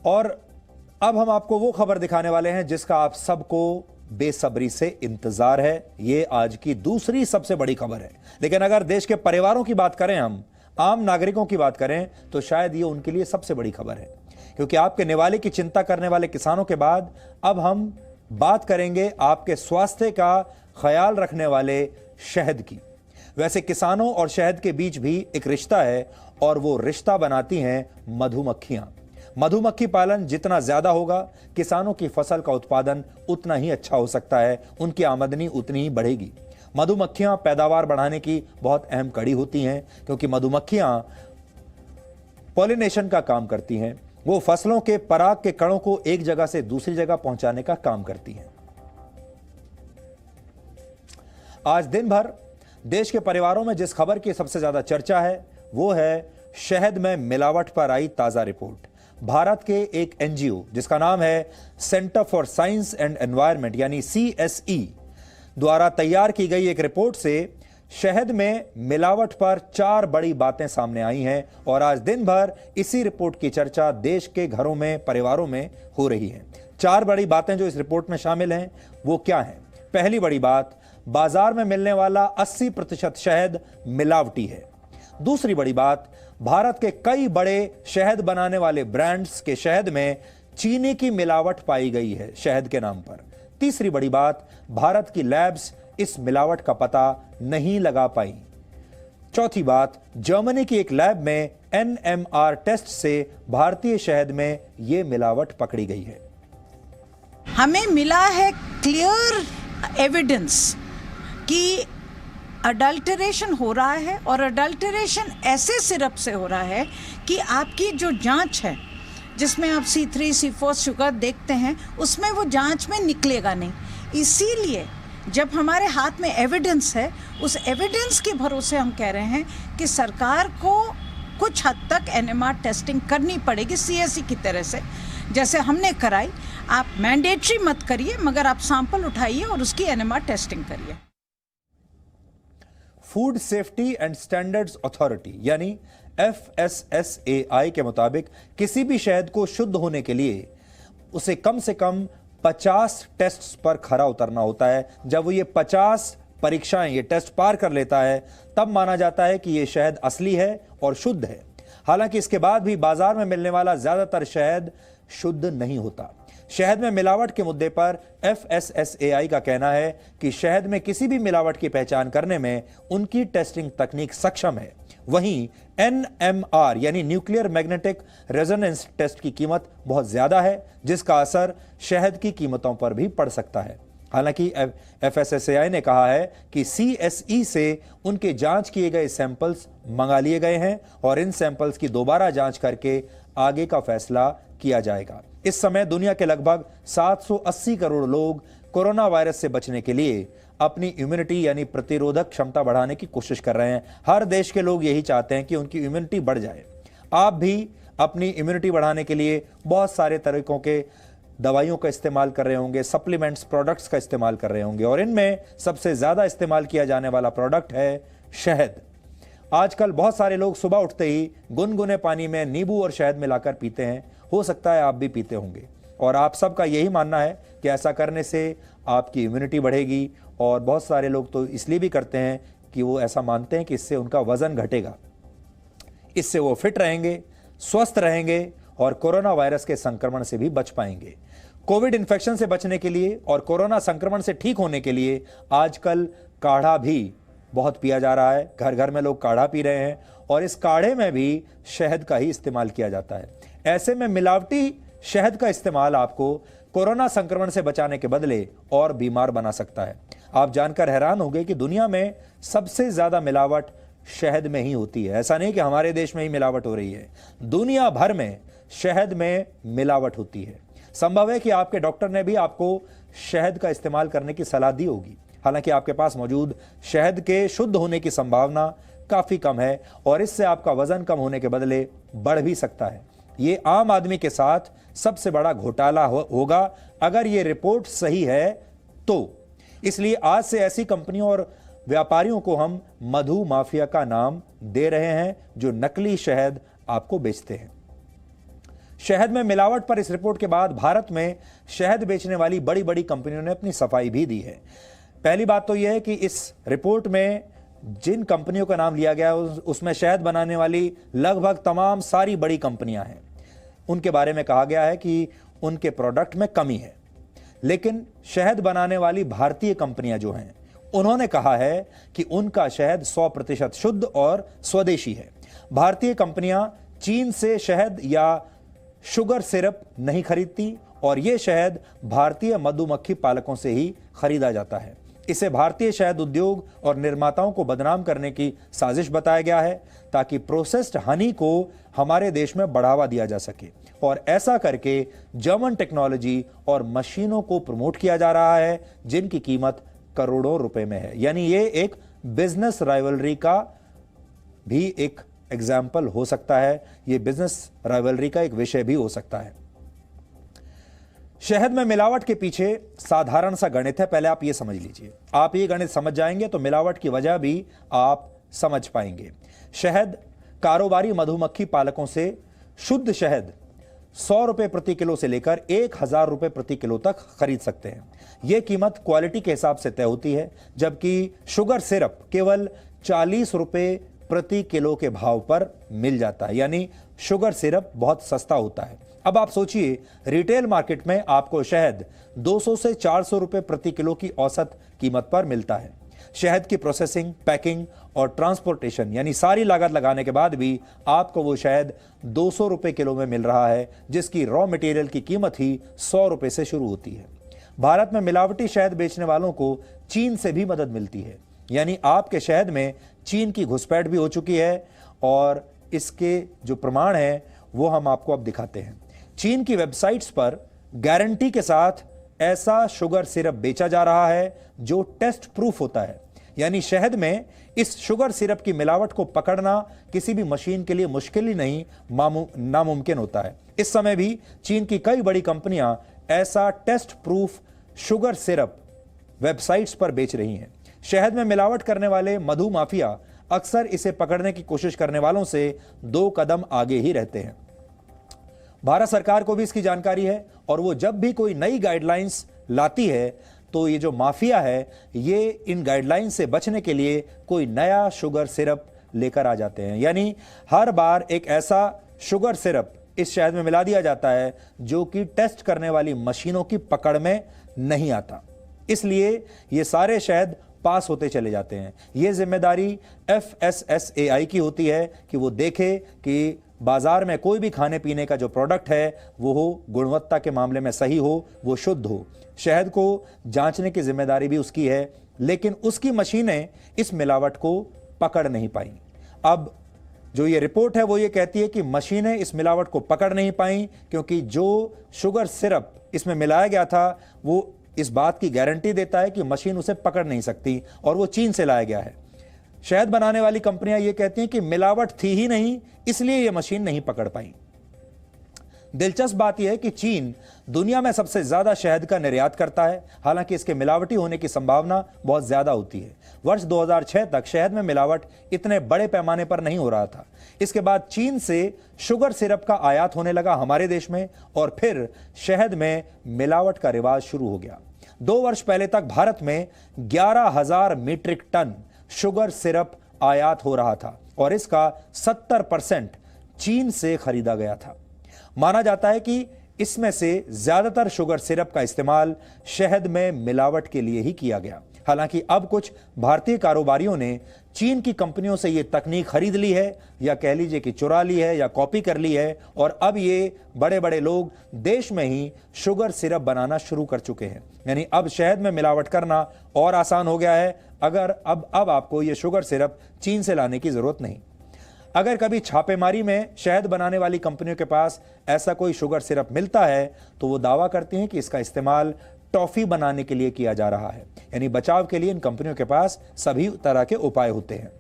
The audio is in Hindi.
और अब हम आपको वो खबर दिखाने वाले हैं जिसका आप सबको बेसब्री से इंतजार है। ये आज की दूसरी सबसे बड़ी खबर है। लेकिन अगर देश के परिवारों की बात करें, हम आम नागरिकों की बात करें, तो शायद ये उनके लिए सबसे बड़ी खबर है, क्योंकि आपके निवाले की चिंता करने वाले किसानों के बाद अब हम बात करेंगे आपके स्वास्थ्य का ख्याल रखने वाले शहद की। वैसे किसानों और शहद के बीच भी एक रिश्ता है और वो रिश्ता बनाती हैं मधुमक्खियां। मधुमक्खी पालन जितना ज्यादा होगा, किसानों की फसल का उत्पादन उतना ही अच्छा हो सकता है, उनकी आमदनी उतनी ही बढ़ेगी। मधुमक्खियां पैदावार बढ़ाने की बहुत अहम कड़ी होती हैं, क्योंकि मधुमक्खियां पॉलिनेशन का काम करती हैं। वो फसलों के पराग के कणों को एक जगह से दूसरी जगह पहुंचाने का काम करती हैं। आज दिन भर देश के परिवारों में जिस खबर की सबसे ज्यादा चर्चा है वो है शहद में मिलावट पर आई ताजा रिपोर्ट। भारत के एक एनजीओ जिसका नाम है centre for science and environment यानी CSE द्वारा तैयार की गई एक रिपोर्ट से शहद में मिलावट पर 4 बड़ी बातें सामने आई हैं और आज दिन भर इसी रिपोर्ट की चर्चा देश के घरों में, परिवारों में हो रही है। 4 बड़ी बातें जो इस रिपोर्ट में शामिल हैं वो क्या हैं? पहली बड़ी बात, बाजार में मिलने वाला 80% शहद मिलावटी है। दूसरी बड़ी बात, भारत के कई बड़े शहद बनाने वाले ब्रांड्स के शहद में चीनी की मिलावट पाई गई है शहद के नाम पर। तीसरी बड़ी बात, भारत की लैब्स इस मिलावट का पता नहीं लगा पाई। चौथी बात, जर्मनी की एक लैब में NMR टेस्ट से भारतीय शहद में यह मिलावट पकड़ी गई है। हमें मिला है क्लियर एविडेंस कि अडल्टरेशन हो रहा है और अडल्टरेशन ऐसे सिरप से हो रहा है कि आपकी जो जांच है जिसमें आप C3, C4 शुगर देखते हैं उसमें वो जांच में निकलेगा नहीं। इसीलिए जब हमारे हाथ में एविडेंस है, उस एविडेंस के भरोसे हम कह रहे हैं कि सरकार को कुछ हद तक NMR टेस्टिंग करनी पड़ेगी CSE की तरह से, जैसे हमने कराई। आप मैंडेटरी मत करिए, मगर आप सैंपल उठाइए और उसकी NMR टेस्टिंग करिए। Food safety and standards authority यानी FSSAI के मुताबिक किसी भी शहद को शुद्ध होने के लिए उसे कम से कम 50 टेस्ट्स पर खरा उतरना होता है। जब वो ये 50 परीक्षाएं, ये टेस्ट पार कर लेता है, तब माना जाता है कि ये शहद असली है और शुद्ध है। हालांकि इसके बाद भी बाजार में मिलने वाला ज्यादातर शहद शुद्ध नहीं होता। शहद में मिलावट के मुद्दे पर FSSAI का कहना है कि शहद में किसी भी मिलावट की पहचान करने में उनकी टेस्टिंग तकनीक सक्षम है। वहीं NMR यानी न्यूक्लियर मैग्नेटिक रेजोनेंस टेस्ट की कीमत बहुत ज्यादा है, जिसका असर शहद की कीमतों पर भी पड़ सकता है। हालांकि FSSAI ने कहा है कि CSE से उनके जांच किए गए सैंपल्स मंगा लिए गए हैं और इन सैंपल्स की दोबारा जांच करके आगे का फैसला किया जाएगा। इस समय दुनिया के लगभग 780 करोड़ लोग कोरोना वायरस से बचने के लिए अपनी इम्यूनिटी यानी प्रतिरोधक क्षमता बढ़ाने की कोशिश कर रहे हैं। हर देश के लोग यही चाहते हैं कि उनकी इम्यूनिटी बढ़ जाए। आप भी अपनी इम्यूनिटी बढ़ाने के लिए बहुत सारे तरीकों के दवाइयों का इस्तेमाल कर रहे होंगे, सप्लीमेंट्स, प्रोडक्ट्स का इस्तेमाल कर रहे होंगे, और इनमें सबसे ज्यादा इस्तेमाल किया जाने वाला प्रोडक्ट है शहद। आजकल बहुत सारे लोग सुबह उठते ही गुनगुने पानी में नींबू और शहद मिलाकर पीते हैं। हो सकता है आप भी पीते होंगे और आप सबका यही मानना है कि ऐसा करने से आपकी इम्यूनिटी बढ़ेगी, और बहुत सारे लोग तो इसलिए भी करते हैं कि वो ऐसा मानते हैं कि इससे उनका वजन घटेगा, इससे वो फिट रहेंगे, स्वस्थ रहेंगे और कोरोना वायरस के संक्रमण से भी बच पाएंगे। कोविड इन्फेक्शन से बचने के लिए और कोरोना संक्रमण से ठीक होने के लिए आजकल काढ़ा भी बहुत पिया जा रहा है। घर घर में लोग काढ़ा पी रहे हैं और इस काढ़े में भी शहद का ही इस्तेमाल किया जाता है। ऐसे में मिलावटी शहद का इस्तेमाल आपको कोरोना संक्रमण से बचाने के बदले और बीमार बना सकता है। आप जानकर हैरान होंगे कि दुनिया में सबसे ज्यादा मिलावट शहद में ही होती है। ऐसा नहीं कि हमारे देश में ही मिलावट हो रही है, दुनिया भर में शहद में मिलावट होती है। संभव है कि आपके डॉक्टर ने भी आपको शहद का इस्तेमाल करने की सलाह दी होगी। हालांकि आपके पास मौजूद शहद के शुद्ध होने की संभावना काफी कम है और इससे आपका वजन कम होने के बदले बढ़ भी सकता है। ये आम आदमी के साथ सबसे बड़ा घोटाला होगा अगर ये रिपोर्ट सही है तो। इसलिए आज से ऐसी कंपनियों और व्यापारियों को हम मधु माफिया का नाम दे रहे हैं जो नकली शहद आपको बेचते हैं। शहद में मिलावट पर इस रिपोर्ट के बाद भारत में शहद बेचने वाली बड़ी बड़ी कंपनियों ने अपनी सफाई भी दी है। पहली बात तो यह है कि इस रिपोर्ट में जिन कंपनियों का नाम लिया गया उसमें शहद बनाने वाली लगभग तमाम सारी बड़ी कंपनियां हैं। उनके बारे में कहा गया है कि उनके प्रोडक्ट में कमी है, लेकिन शहद बनाने वाली भारतीय कंपनियां जो हैं उन्होंने कहा है कि उनका शहद 100% शुद्ध और स्वदेशी है। भारतीय कंपनियां चीन से शहद या शुगर सिरप नहीं खरीदती और यह शहद भारतीय मधुमक्खी पालकों से ही खरीदा जाता है। इसे भारतीय शहद उद्योग और निर्माताओं को बदनाम करने की साजिश बताया गया है ताकि प्रोसेस्ड हनी को हमारे देश में बढ़ावा दिया जा सके और ऐसा करके जर्मन टेक्नोलॉजी और मशीनों को प्रमोट किया जा रहा है जिनकी कीमत करोड़ों रुपए में है। यानी ये एक बिजनेस राइवलरी का भी एक एग्जाम्पल हो सकता है, ये बिजनेस राइवलरी का एक विषय भी हो सकता है। शहद में मिलावट के पीछे साधारण सा गणित है, पहले आप ये समझ लीजिए। आप ये गणित समझ जाएंगे तो मिलावट की वजह भी आप समझ पाएंगे। शहद कारोबारी मधुमक्खी पालकों से शुद्ध शहद 100 रुपए प्रति किलो से लेकर 1000 रुपए प्रति किलो तक खरीद सकते हैं। यह कीमत क्वालिटी के हिसाब से तय होती है, जबकि शुगर सिरप केवल 40 रुपए प्रति किलो के भाव पर मिल जाता है। यानी शुगर सिरप बहुत सस्ता होता है। अब आप सोचिए, रिटेल मार्केट में आपको शहद 200 से 400 रुपए प्रति किलो की औसत कीमत पर मिलता है। शहद की प्रोसेसिंग, पैकिंग और ट्रांसपोर्टेशन यानी सारी लागत लगाने के बाद भी आपको वो शहद 200 रुपए किलो में मिल रहा है, जिसकी रॉ मटेरियल की कीमत ही 100 रुपए से शुरू होती है। भारत में मिलावटी शहद बेचने वालों को चीन से भी मदद मिलती है, यानी आपके शहद में चीन की घुसपैठ भी हो चुकी है और इसके जो प्रमाण है वो हम आपको अब दिखाते हैं। चीन की वेबसाइट्स पर गारंटी के साथ ऐसा शुगर सिरप बेचा जा रहा है जो टेस्ट प्रूफ होता है, यानी शहद में इस शुगर सिरप की मिलावट को पकड़ना किसी भी मशीन के लिए मुश्किल ही नहीं, नामुमकिन होता है। इस समय भी चीन की कई बड़ी कंपनियां ऐसा test proof sugar syrup websites पर बेच रही हैं। शहद में मिलावट करने वाले मधु माफिया अक्सर इसे पकड़ने की कोशिश करने वालों से 2 कदम आगे ही रहते हैं। भारत सरकार को भी इसकी जानकारी है और वो जब भी कोई नई गाइडलाइंस लाती है तो ये जो माफिया है ये इन गाइडलाइंस से बचने के लिए कोई नया शुगर सिरप लेकर आ जाते हैं। यानी हर बार एक ऐसा शुगर सिरप इस शहद में मिला दिया जाता है जो कि टेस्ट करने वाली मशीनों की पकड़ में नहीं आता, इसलिए ये सारे शहद पास होते चले जाते हैं। ये जिम्मेदारी FSSAI की होती है कि वो देखे कि बाजार में कोई भी खाने पीने का जो प्रोडक्ट है वो हो गुणवत्ता के मामले में सही हो, वो शुद्ध हो। शहद को जांचने की जिम्मेदारी भी उसकी है, लेकिन उसकी मशीनें इस मिलावट को पकड़ नहीं पाई। अब जो ये रिपोर्ट है वो ये कहती है कि मशीनें इस मिलावट को पकड़ नहीं पाई क्योंकि जो शुगर सिरप इसमें मिलाया गया था वो इस बात की गारंटी देता है कि मशीन उसे पकड़ नहीं सकती और वो चीन से लाया गया है। शहद बनाने वाली कंपनियां ये कहती हैं कि मिलावट थी ही नहीं, इसलिए ये मशीन नहीं पकड़ पाई। दिलचस्प बात यह है कि चीन दुनिया में सबसे ज्यादा शहद का निर्यात करता है, हालांकि इसके मिलावटी होने की संभावना बहुत ज्यादा होती है। वर्ष 2006 तक शहद में मिलावट इतने बड़े पैमाने पर नहीं हो रहा था। इसके बाद चीन से शुगर सिरप का आयात होने लगा हमारे देश में और फिर शहद में मिलावट का रिवाज शुरू हो गया। 2 वर्ष पहले तक भारत में 11,000 मीट्रिक टन शुगर सिरप आयात हो रहा था और इसका 70% चीन से खरीदा गया था। माना जाता है कि इसमें से ज्यादातर शुगर सिरप का इस्तेमाल शहद में मिलावट के लिए ही किया गया। हालांकि अब कुछ भारतीय कारोबारियों ने चीन की कंपनियों से यह तकनीक खरीद ली है, या कह लीजिए कि चुरा ली है या कॉपी कर ली है, और अब ये बड़े बड़े लोग देश में ही शुगर सिरप बनाना शुरू कर चुके हैं। यानी अब शहद में मिलावट करना और आसान हो गया है। अब आपको ये शुगर सिरप चीन से लाने की जरूरत नहीं। अगर कभी छापेमारी में शहद बनाने वाली कंपनियों के पास ऐसा कोई शुगर सिरप मिलता है तो वो दावा करती हैं कि इसका इस्तेमाल टॉफी बनाने के लिए किया जा रहा है। यानी बचाव के लिए इन कंपनियों के पास सभी तरह के उपाय होते हैं।